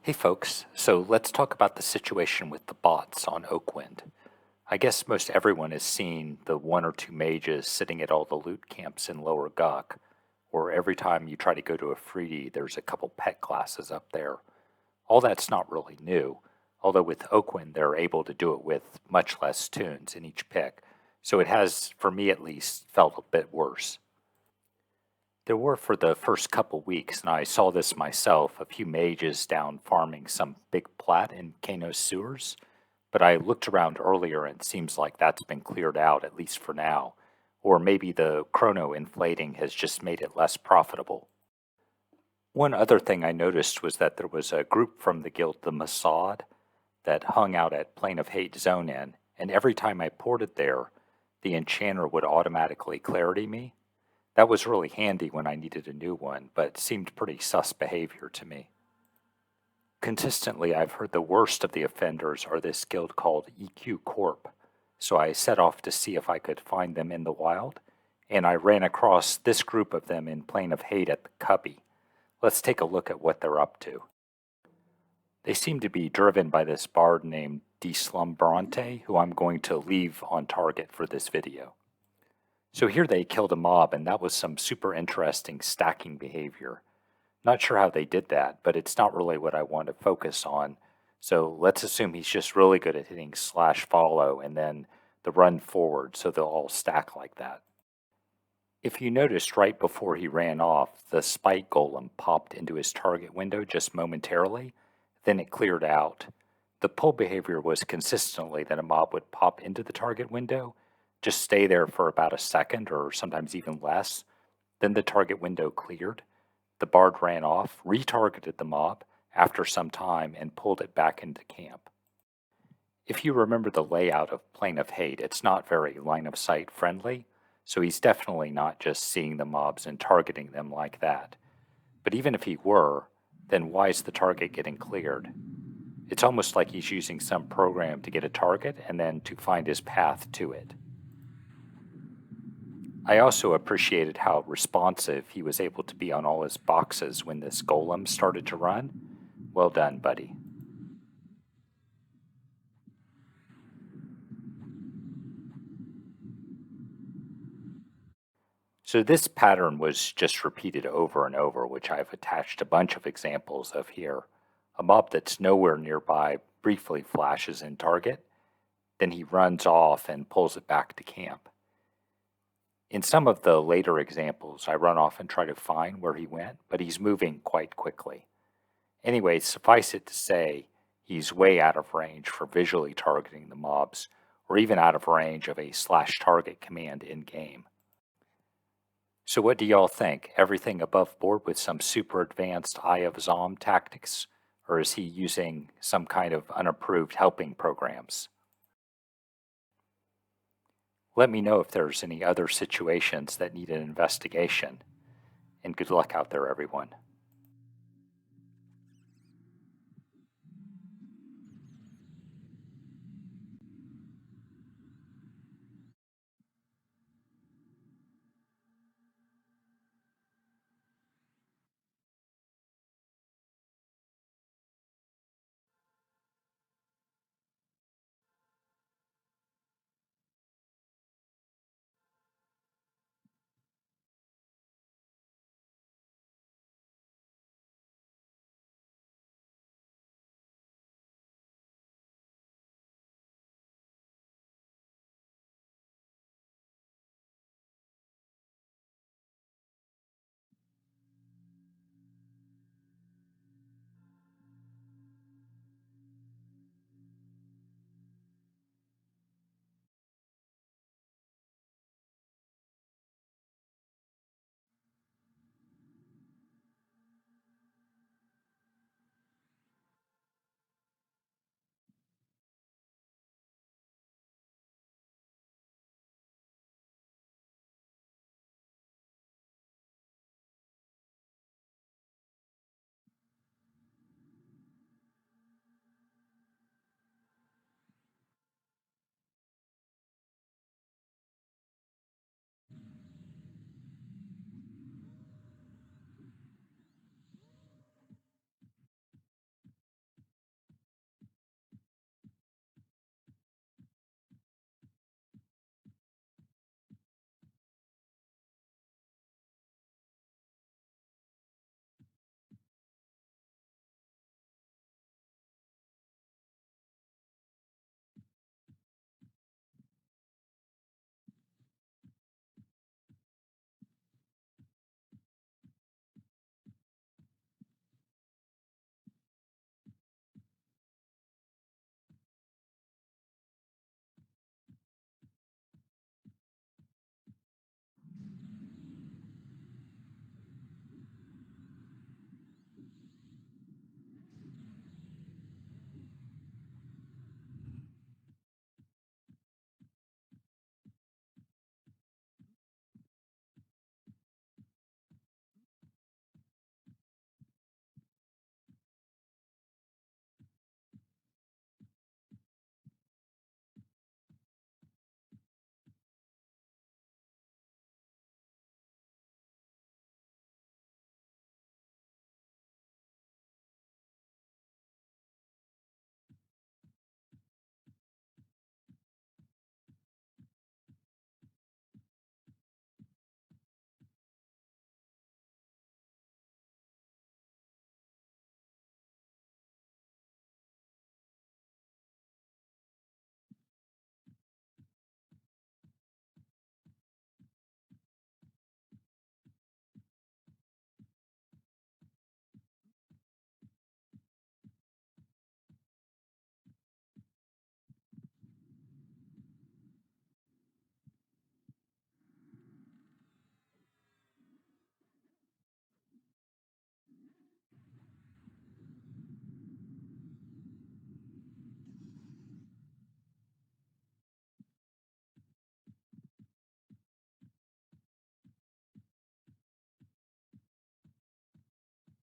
Hey folks, so let's talk about the situation with the bots on Oakwynd. I guess most everyone has seen the one or two mages sitting at all the loot camps in Lower Guk, or every time you try to go to a freebie, there's a couple pet classes up there. All that's not really new, although with Oakwynd they're able to do it with much less tunes in each pick, so it has, for me at least, felt a bit worse. There were for the first couple weeks, and I saw this myself, a few mages down farming some big plat in Kano's sewers, but I looked around earlier and it seems like that's been cleared out, at least for now. Or maybe the chrono inflating has just made it less profitable. One other thing I noticed was that there was a group from the guild, the Mossad, that hung out at Plane of Hate Zone N, and every time I ported there, the enchanter would automatically clarity me. That was really handy when I needed a new one, but seemed pretty sus behavior to me. Consistently, I've heard the worst of the offenders are this guild called Eq Corp, so I set off to see if I could find them in the wild, and I ran across this group of them in Plane of Hate at the Cubby. Let's take a look at what they're up to. They seem to be driven by this bard named Deslumbrante, who I'm going to leave on target for this video. So here they killed a mob, and that was some super interesting stacking behavior. Not sure how they did that, but it's not really what I want to focus on. So let's assume he's just really good at hitting slash follow and then the run forward, so they'll all stack like that. If you noticed right before he ran off, the spike golem popped into his target window just momentarily, then it cleared out. The pull behavior was consistently that a mob would pop into the target window, just stay there for about a second or sometimes even less, then the target window cleared. The bard ran off, retargeted the mob after some time, and pulled it back into camp. If you remember the layout of Plane of Hate, it's not very line of sight friendly, so he's definitely not just seeing the mobs and targeting them like that. But even if he were, then why is the target getting cleared? It's almost like he's using some program to get a target and then to find his path to it. I also appreciated how responsive he was able to be on all his boxes when this golem started to run. Well done, buddy. So this pattern was just repeated over and over, which I've attached a bunch of examples of here. A mob that's nowhere nearby briefly flashes in target, then he runs off and pulls it back to camp. In some of the later examples, I run off and try to find where he went, but he's moving quite quickly. Anyway, suffice it to say, he's way out of range for visually targeting the mobs, or even out of range of a slash target command in-game. So what do y'all think? Everything above board with some super advanced Eye of Zom tactics, or is he using some kind of unapproved helping programs? Let me know if there's any other situations that need an investigation. And good luck out there, everyone.